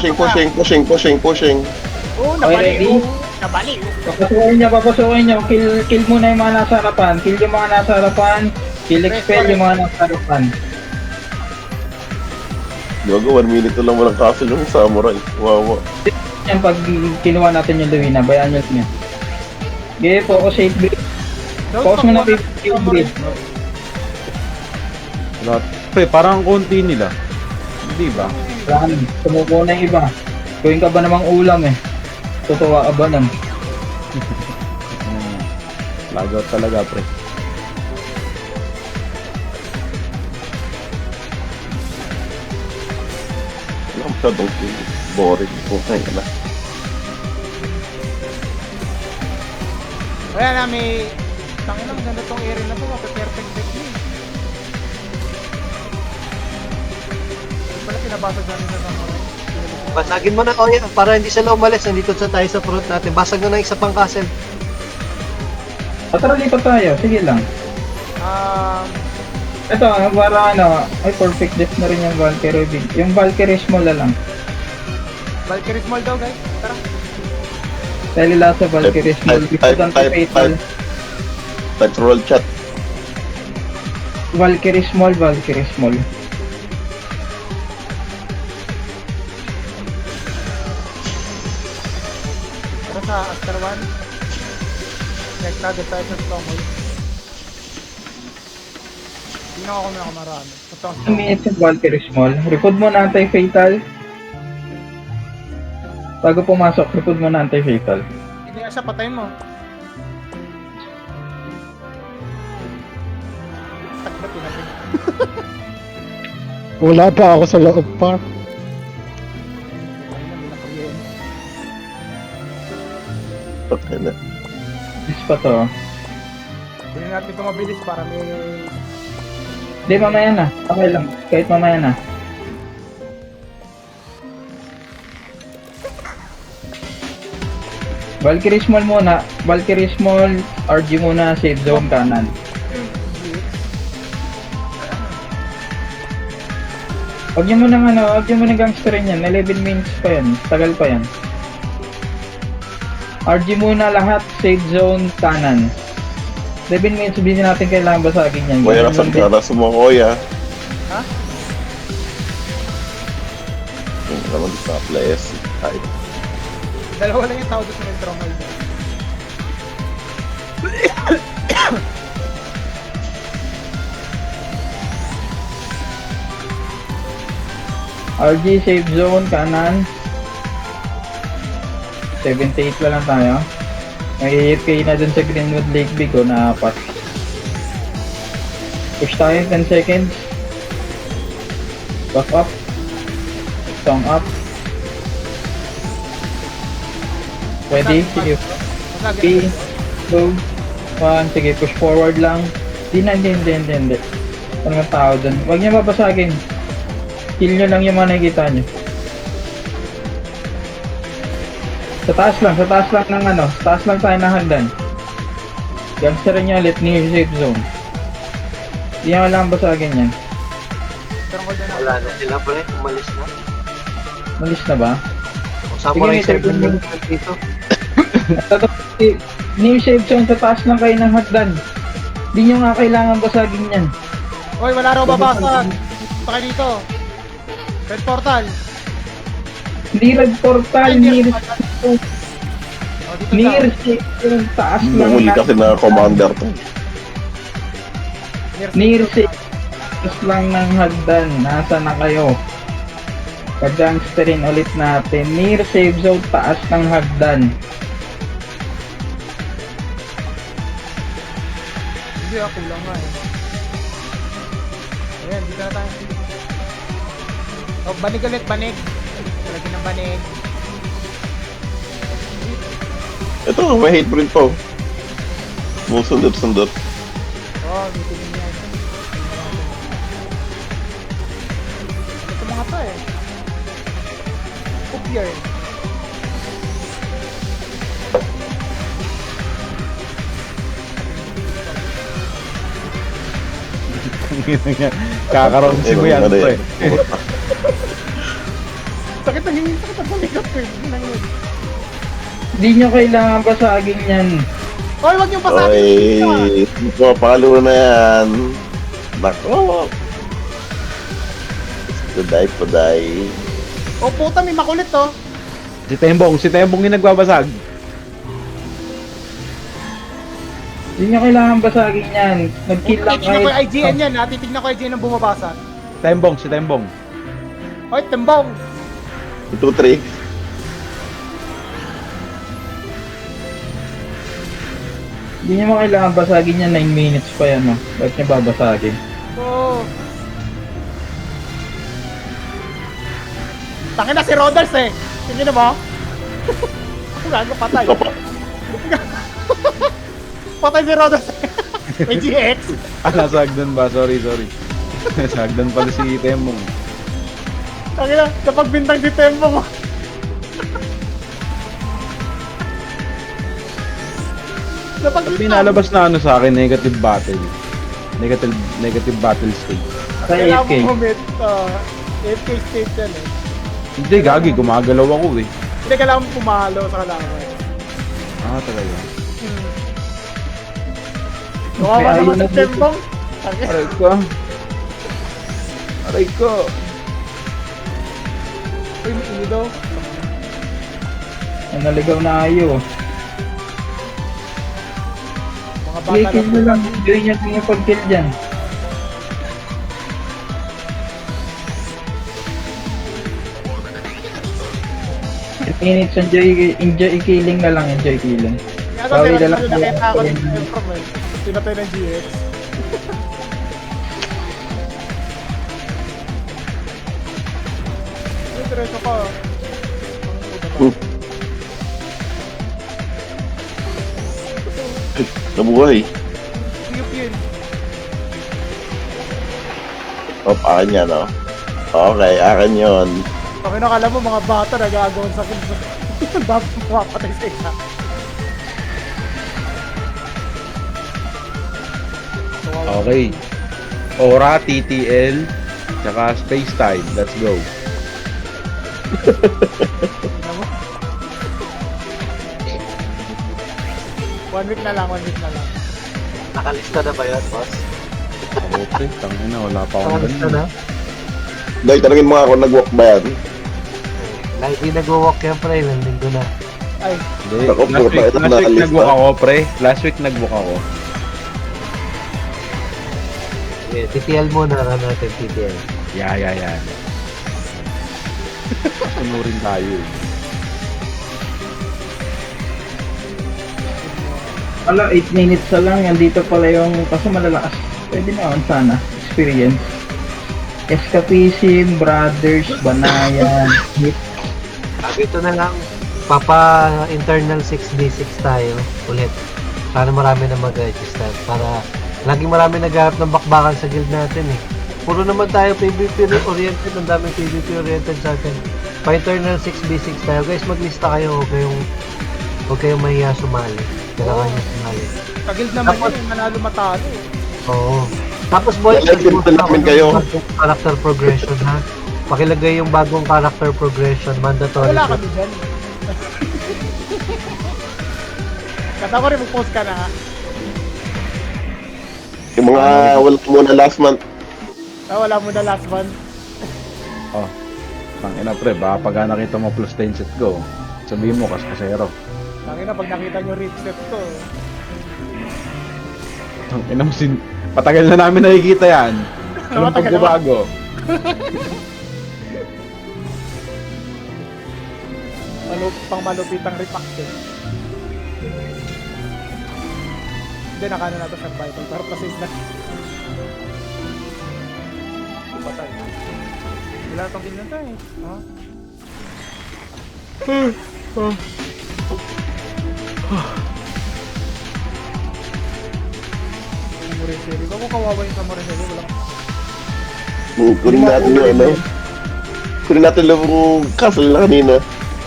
Okay, ready? Nabali. Papasukin niyo. Kill muna yung mga nasa harapan. Kill yung mga nasa harapan. Kill expel yung mga nasa harapan. Gago, 1 minute na lang walang castle yung samurai. Wawa. Yan pag kinuha natin yung Luina, bayaan nyo niya. Okay, focus 8 break. Focus mo na 50 break. Lahat. Pre, parang konti nila. Hindi ba? Saan? Sumuko na yung iba. Gawin ka ba namang ulam eh. Tutuwa ka ba nun? Lagout talaga pre. Wala masyadong boring. Putay na. Kaya na may... Tanginan, ganda tong area na to. Perfect deck niya. Wala pinabasa dyan sa samurai. Basagin mo na, Oya, para hindi sila umalis. Nandito sa tayo sa front natin. Basag na ng isa pang castle. Tara, lipat tayo. Sige lang. Ito, para ano, ay perfect death na rin yung Valkyrie. Yung Valkyrie small na lang. Valkyrie Small daw, guys. Tara. Dahil nila sa Valkyrie small. Bikutan to fatal. Type roll chat. Valkyrie small, Valkyrie small. Tara sa Aster 1. Check na tayo sa Stronghold. Tingnan ko kung may ako marami. Ito ang 2 minutes yung Valkyrie small. Record mo na anti-fatal. Bago pumasok, record mo na anti-fatal. Hindi nga siya, patayin mo. Takbat yun natin. Wala pa ako sa loob pa. Ayun na, may nakuryente. Okay na. This pa to. Hindi natin ito mabilis para may... Hindi, mamaya na. Okay lang. Kahit mamaya na. Valkyrie small muna. Valkyrie small. RG muna. Safe zone kanan. Huwag niyo muna huwag niyo muna gangsterin yan. 11 minutes pa yan. Tagal pa yan. RG muna lahat. Safe zone kanan. 11 minutes, hindi natin kailangan basagin yan. Kuya, Ganun lang nasaan din. ka? Nasa mga kuya. Ha? Hindi naman sa players. Ay, Dalawa lang yung tao doon sa may Stronghold. RG safe zone kanan. 78 pa lang tayo. May AFK na dun sa Greenwood Lake Big o na apat. Push tayo, 10 seconds. Back up. Song up. Ready? Sige. Maglagay 3, 2, 1. Sige, push forward lang. Hindi. Ano ang tao dun? Huwag niyo babasagin. Kill nyo lang yung mga nakikita nyo. Sa taas lang ng ano. Sa taas lang tayo ng hagdan. Gangsterin nyo ulit, near safe zone. Hindi nyo lang basagin yan. Turn na. Wala na sila pre, umalis na. Malis na ba? Kung Samurai Sige, 7 may yung dito. Near safe zone, sa taas lang kayo ng hagdan. Hindi nyo nga kailangan basagin yan. Hoy, wala raw babasag. Punta kayo dito. Red portal. Hindi red portal, near Oh, dito near daw. safe zone, taas lang Nahuli kasi na commander to. Near safe taas lang ng hagdan. Nasa na kayo? Pag-gangsterin ulit natin. Near safe zone, taas ng hagdan. Hindi, ako lang nga eh. Ayan, dito na tayo. Oh, banig ulit, banig. Lagi ng banig. Ito, may hate print po. Sundot. Oh, dito din yan. Ito mga to eh. Copier. Kakaroon si Kuya Ano to yan? eh. Sakit na hingin, sakit na balikat ko eh. Yun lang yun. Hindi nyo kailangan basagin yan. Hoy, wag niyong pasagin. Oy, papalo na yan. Nako. Paday. Oh puta, may makulit to. Si Tembong yung nagbabasag. Hindi nyo kailangan basagin yan. Nag-kill lang Titignan ko kayo. yung IGN yan ha. Titignan ko yung IGN ng bumabasa. Si Tembong. Hoy, tembong. 2, 3. Hindi nyo mo kailangan basagin yan. 9 minutes pa yan. Oh. Ba't nyo babasagin? Oh. Tangin na si Rodals eh. Tingin mo? Gago patay. Patay si Rodals eh. May GX. Nasa hagdan ba? Sorry. Nasa hagdan pala si Tembong. Tangin na, napagbintang si Tembo mo. Pag pinalabas na ano sa akin, negative battle state. Sa Kailangan AFK. mo commit. AFK state yan eh. Hindi, gagi, gumagalaw ako eh. Hindi kailangan mo pumalo sa kalaban. Talaga. Kawawa May naman ayun si na Tembong. Tangin. Aray ko. Uy, may ilo. Ang naligaw na ayo. Mga Sige, bata kill nyo lang. Enjoy nyo yung pag-kill dyan. Minutes, enjoy killing na lang, enjoy killing. Kaya Bawi sabi na lang. nakita ako ni Tembong eh. Pinatay ng GX. Uy, diretso ka. Nabuhay. Siyop yun. Akin yan, oh. Okay, akin yun. Pag nakala mo mga bata nagagawin sa akin. Dapat mapatay sa isa. Okay. Aura, TTL, tsaka Space Tide. Let's go. Tingnan mo. 1 week na lang. Nakalista na ba yan, boss? Ako pre, tangina, wala pa akong Nakalista na? Dahil tanongin mo nga ako, nag-walk ba yan? Like, di nag-walk yan, pre. Ilang linggo na. Ay, Hindi, Ako, last week ito nakalista. nag-walk ako pre. Last week nag-walk ako. Yeah, TTL muna na natin, TTL. Yan. Sunurin tayo eh. Wala, 8 minutes na lang. Yan dito pala yung, kaso malalakas. Pwede naman sana. Experience. Escapism, Brothers, Banayan, Hit. Ito na lang. Papa internal 6v6 tayo ulit. Sana marami na mag-register para lagi marami naghahanap ng bakbakan sa guild natin eh. Puro naman tayo PvP oriented, ang daming PvP oriented sa atin. Pa internal 6v6 tayo. Guys, maglista kayo, huwag kayong mahiya sumali. Kailangan nyo sumali. Kagilid naman yun, yung manalo matalo. Oo. Tapos boys, Kailangan din namin kayo. Character progression ha. Pakilagay yung bagong character progression, mandatory. Wala kami dyan. Kata ko rin, mag-post ka na ha. Yung mga wala muna last month. Wala mo na last one. Oh. Tangina pre, baka pag nakita mo plus 10 set go, sabihin mo kaskasero. Tangina, pag nakita nyo rip set to. Tangina mo patagal na namin nakikita yan. Anong Matagal na ba? pagbabago? Pang malupitang repaction. Hindi, nakano na ito survival. Pero kasi na. Patay. Wala itong ganyan tayo. Ha? Samurai-seri. Bago kawawa yung samurai-seri. Wala ka. Kunin natin yung ano. Kunin natin yung castle na kanina.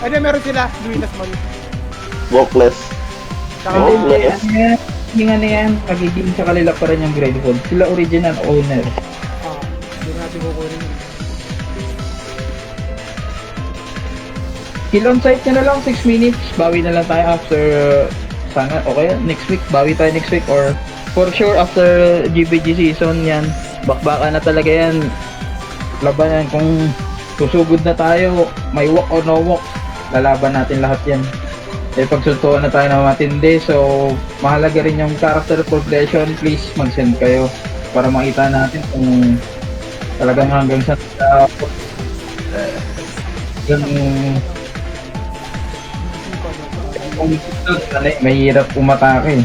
Ay, di, meron sila. Luinas Mall. Walkless. Tsaka, Oh, Hindi, yes. ano yan, yung ano yan, magiging sa kanila pa rin yung grade food. Sila original owner. hindi natin kukunin yun. Kill on site nyo na lang, 6 minutes. Bawi na lang tayo after, sana, okay, next week. Bawi tayo next week or for sure after GBG season yan. Bakbaka na talaga yan. Laban yan kung susugod na tayo, may walk or no walk. Lalaban natin lahat yan. Eh pagsultuan na tayo ng matindi, so mahalaga rin yung character progression. Please mag-send kayo para makita natin kung talagang hanggang sa yung kung mahirap umatake.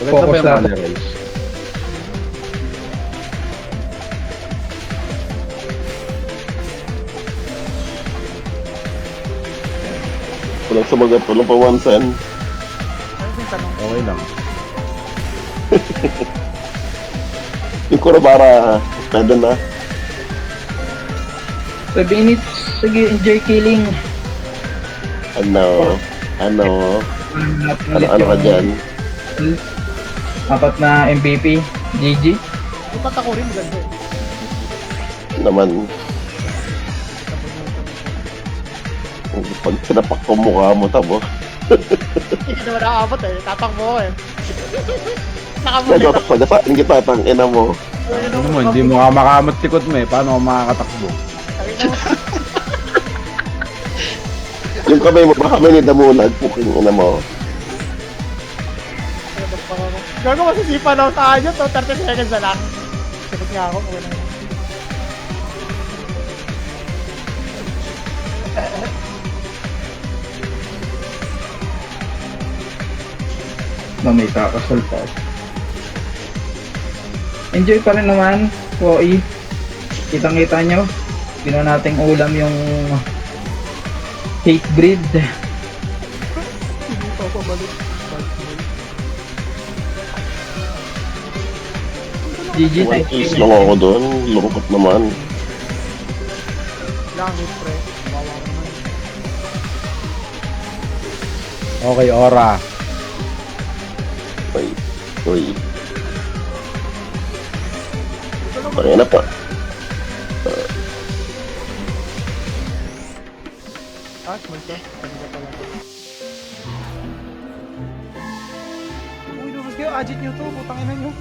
Maganda ba Focus yung lang. Mother Race? Walang sumagat, walang pawansan. Ano yung tanong? Okay lang. Yung Kurabara, pwede na. 7 minutes, sige, enjoy killing. Ano ka dyan? Apat na MVP, GG. Ipat ako rin, maganda eh. Naman, pag sinapak ko mukha mo, tabo. Hindi naman nakaabot eh. Tatakbo ko eh. Nakamulit ako. Pag-asain kita, tang ina mo. Ano mo, hindi mo ka makamot tikot mo eh. Paano ka makakatakbo? Yung kamay mo, baka may nidamulag, puking ina mo. Gago masisipa na ako sa kanya to. 30 seconds na lang. Sagot nga ako. Okay na. Na may kakasal pa. Enjoy pa rin naman, Koi. Kitang-kita nyo. Ginawa nating ulam yung hate breed. Hindi pa ako balik. GG, One thank piece you. lang ako doon, lungkot naman. Langit pre. Bawa ko naman. Okay, Ora. Uy. Kaya na pa. Small to. Ano ba pala? Uy, lumos kayo. Ajit nyo to. Putang ina nyo.